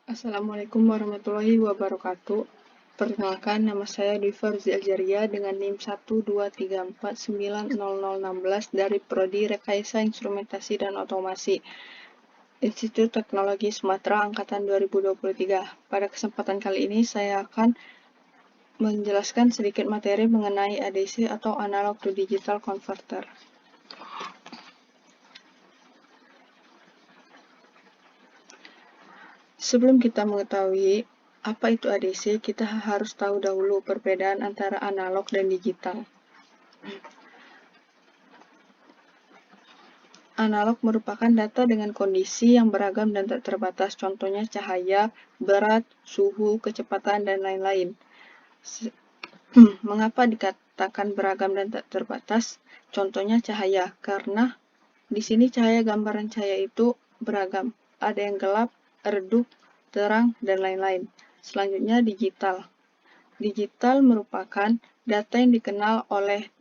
Assalamualaikum warahmatullahi wabarakatuh. Perkenalkan, nama saya Dwi Farzi Aljaria dengan NIM 123490016 dari Prodi Rekayasa Instrumentasi dan Otomasi, Institut Teknologi Sumatera Angkatan 2023. Pada kesempatan kali ini saya akan menjelaskan sedikit materi mengenai ADC atau Analog to Digital Converter. Sebelum kita mengetahui apa itu ADC, kita harus tahu dahulu perbedaan antara analog dan digital. Analog merupakan data dengan kondisi yang beragam dan tak terbatas, contohnya cahaya, berat, suhu, kecepatan, dan lain-lain. Mengapa dikatakan beragam dan tak terbatas? Contohnya cahaya, karena di sini cahaya gambaran cahaya itu beragam. Ada yang gelap, redup, terang, dan lain-lain. Selanjutnya digital. Digital merupakan data yang dikenal oleh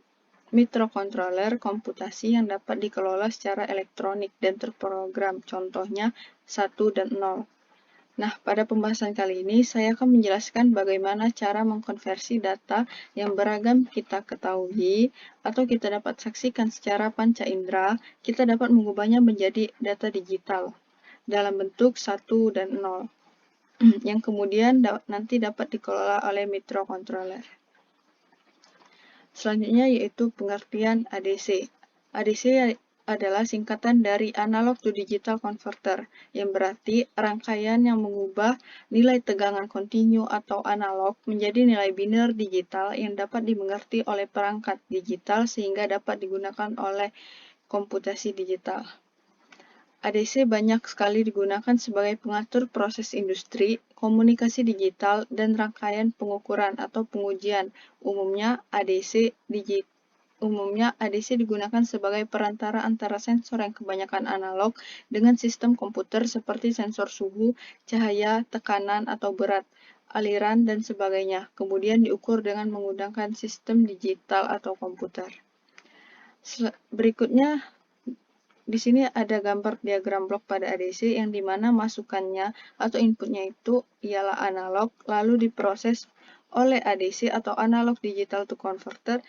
microcontroller komputasi yang dapat dikelola secara elektronik dan terprogram, contohnya 1 dan 0. Nah, pada pembahasan kali ini saya akan menjelaskan bagaimana cara mengkonversi data yang beragam kita ketahui atau kita dapat saksikan secara panca indera, kita dapat mengubahnya menjadi data digital dalam bentuk 1 dan 0 yang kemudian nanti dapat dikelola oleh microcontroller. Selanjutnya yaitu pengertian ADC. ADC adalah singkatan dari Analog to Digital Converter, yang berarti rangkaian yang mengubah nilai tegangan kontinu atau analog menjadi nilai biner digital yang dapat dimengerti oleh perangkat digital sehingga dapat digunakan oleh komputasi digital. ADC banyak sekali digunakan sebagai pengatur proses industri, komunikasi digital, dan rangkaian pengukuran atau pengujian. Umumnya ADC digunakan sebagai perantara antara sensor yang kebanyakan analog dengan sistem komputer seperti sensor suhu, cahaya, tekanan atau berat, aliran, dan sebagainya. Kemudian diukur dengan menggunakan sistem digital atau komputer. Berikutnya, di sini ada gambar diagram blok pada ADC yang dimana masukannya atau inputnya itu ialah analog, lalu diproses oleh ADC atau Analog Digital to Converter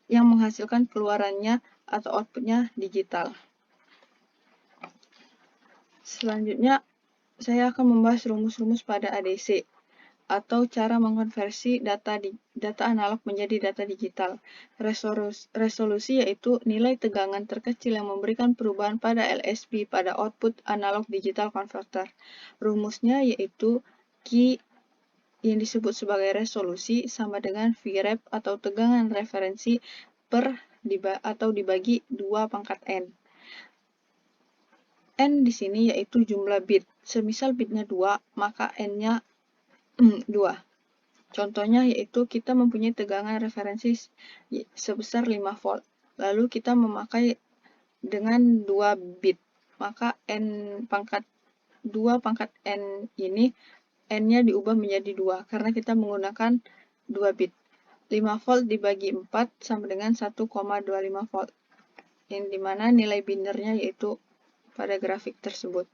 yang menghasilkan keluarannya atau outputnya digital. Selanjutnya, saya akan membahas rumus-rumus pada ADC atau cara mengkonversi data analog menjadi data digital. Resolusi yaitu nilai tegangan terkecil yang memberikan perubahan pada LSB pada output analog digital converter. Rumusnya yaitu Q yang disebut sebagai resolusi sama dengan Vref atau tegangan referensi atau dibagi 2 pangkat N. N di sini yaitu jumlah bit. Semisal bitnya 2, maka N-nya 2. Contohnya yaitu kita mempunyai tegangan referensi sebesar 5 volt. Lalu kita memakai dengan 2 bit. Maka N pangkat 2 pangkat N ini N-nya diubah menjadi 2 karena kita menggunakan 2 bit. 5 volt dibagi 4 sama dengan 1,25 volt. Yang dimana nilai binernya yaitu pada grafik tersebut.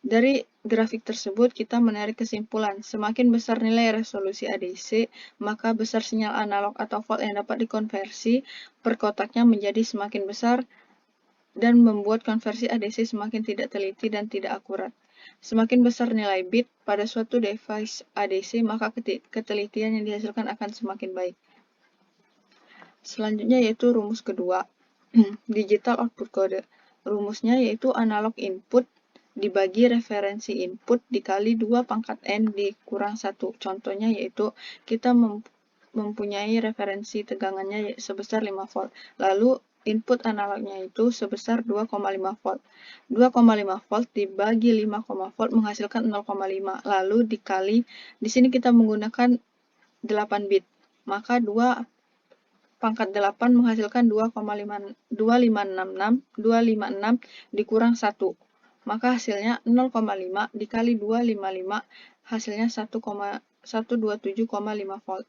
Dari grafik tersebut, kita menarik kesimpulan, semakin besar nilai resolusi ADC, maka besar sinyal analog atau volt yang dapat dikonversi per kotaknya menjadi semakin besar dan membuat konversi ADC semakin tidak teliti dan tidak akurat. Semakin besar nilai bit pada suatu device ADC, maka ketelitian yang dihasilkan akan semakin baik. Selanjutnya yaitu rumus kedua, digital output code. Rumusnya yaitu analog input dibagi referensi input dikali 2 pangkat N dikurang 1. Contohnya yaitu kita mempunyai referensi tegangannya sebesar 5 volt. Lalu input analognya itu sebesar 2,5 volt. 2,5 volt dibagi 5, volt menghasilkan 0,5. Lalu dikali, di sini kita menggunakan 8 bit. Maka 2 pangkat 8 menghasilkan 2566 dikurang 1. Maka hasilnya 0,5 dikali 255 hasilnya 127,5 volt.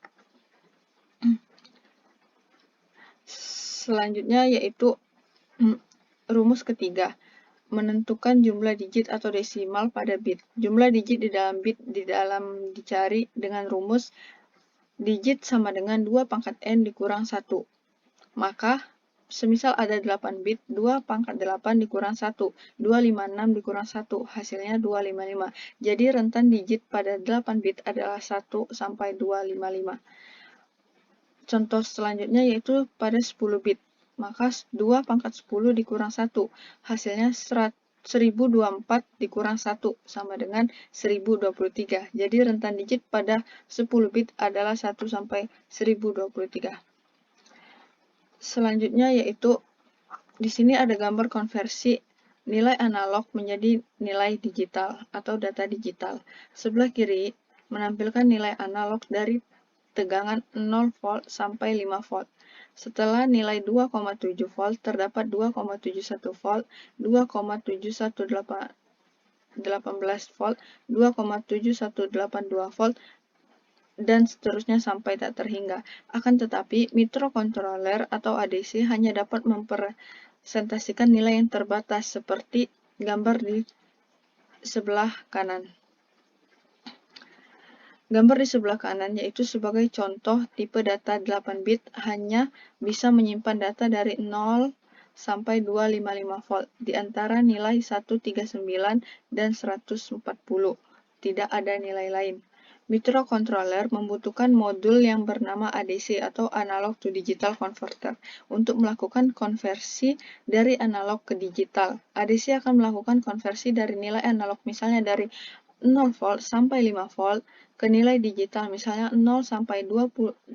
Selanjutnya yaitu rumus ketiga. menentukan jumlah digit atau desimal pada bit. Jumlah digit di dalam bit dicari dengan rumus digit sama dengan 2 pangkat n dikurang 1. Maka, semisal ada 8 bit, 2 pangkat 8 dikurang 1. 256 dikurang 1, hasilnya 255. Jadi rentan digit pada 8 bit adalah 1 sampai 255. Contoh selanjutnya yaitu pada 10 bit. Maka 2 pangkat 10 dikurang 1, hasilnya 1024 dikurang 1 sama dengan 1023. Jadi rentan digit pada 10 bit adalah 1 sampai 1023. Selanjutnya yaitu di sini ada gambar konversi nilai analog menjadi nilai digital atau data digital. Sebelah kiri menampilkan nilai analog dari tegangan 0 volt sampai 5 volt. Setelah nilai 2,7 volt terdapat 2,71 volt, 2,7118 volt, 2,7182 volt, dan seterusnya sampai tak terhingga. Akan tetapi, microcontroller atau ADC hanya dapat mempresentasikan nilai yang terbatas seperti gambar di sebelah kanan. Gambar di sebelah kanan yaitu sebagai contoh tipe data 8 bit hanya bisa menyimpan data dari 0 sampai 255 volt di antara nilai 139 dan 140. Tidak ada nilai lain. Microcontroller membutuhkan modul yang bernama ADC atau Analog to Digital Converter untuk melakukan konversi dari analog ke digital. ADC akan melakukan konversi dari nilai analog misalnya dari 0 volt sampai 5 volt ke nilai digital misalnya 0 sampai 255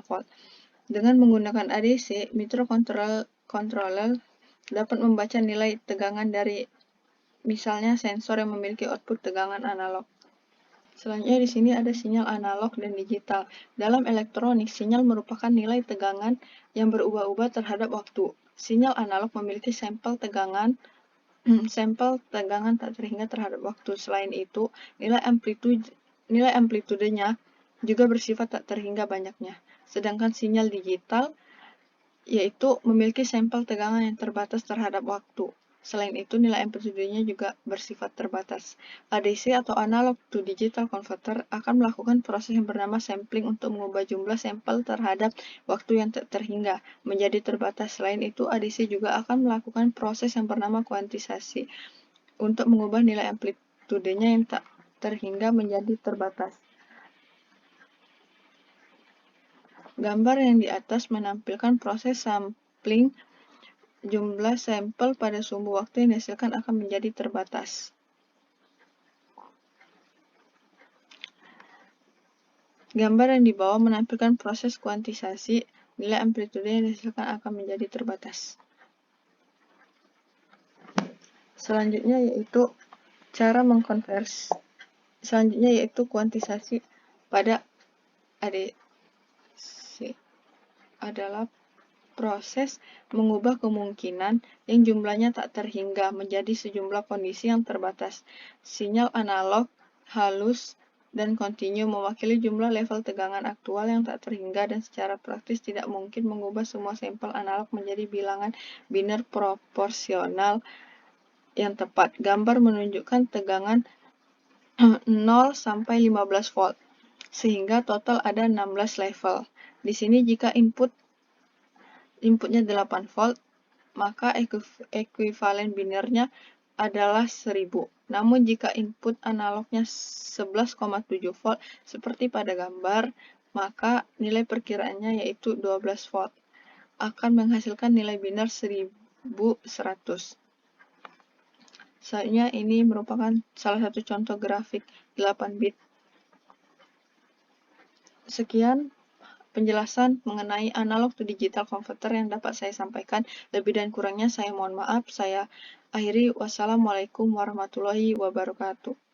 volt. Dengan menggunakan ADC, microcontroller dapat membaca nilai tegangan dari misalnya sensor yang memiliki output tegangan analog. Selanjutnya di sini ada sinyal analog dan digital. Dalam elektronik, sinyal merupakan nilai tegangan yang berubah-ubah terhadap waktu. Sinyal analog memiliki sampel tegangan tak terhingga terhadap waktu. Selain itu, nilai amplitudenya juga bersifat tak terhingga banyaknya. Sedangkan sinyal digital yaitu memiliki sampel tegangan yang terbatas terhadap waktu. Selain itu, nilai amplitudenya juga bersifat terbatas. ADC atau Analog to Digital Converter akan melakukan proses yang bernama sampling untuk mengubah jumlah sampel terhadap waktu yang tak terhingga menjadi terbatas. Selain itu, ADC juga akan melakukan proses yang bernama kuantisasi untuk mengubah nilai amplitudenya yang tak terhingga menjadi terbatas. Gambar yang di atas menampilkan proses sampling. Jumlah sampel pada sumbu waktu yang dihasilkan akan menjadi terbatas. Gambar yang di bawah menampilkan proses kuantisasi. Nilai amplitude yang dihasilkan akan menjadi terbatas. Selanjutnya yaitu kuantisasi pada ADC adalah proses mengubah kemungkinan yang jumlahnya tak terhingga menjadi sejumlah kondisi yang terbatas. Sinyal analog, halus, dan kontinu mewakili jumlah level tegangan aktual yang tak terhingga dan secara praktis tidak mungkin mengubah semua sampel analog menjadi bilangan biner proporsional yang tepat. Gambar menunjukkan tegangan 0 sampai 15 volt, sehingga total ada 16 level. Di sini jika inputnya 8 volt, maka ekuivalen binernya adalah 1000. Namun jika input analognya 11,7 volt seperti pada gambar, maka nilai perkiraannya yaitu 12 volt akan menghasilkan nilai biner 1100. Selanjutnya ini merupakan salah satu contoh grafik 8 bit. Sekian penjelasan mengenai analog to digital converter yang dapat saya sampaikan. Lebih dan kurangnya saya mohon maaf. Saya akhiri. Wassalamualaikum warahmatullahi wabarakatuh.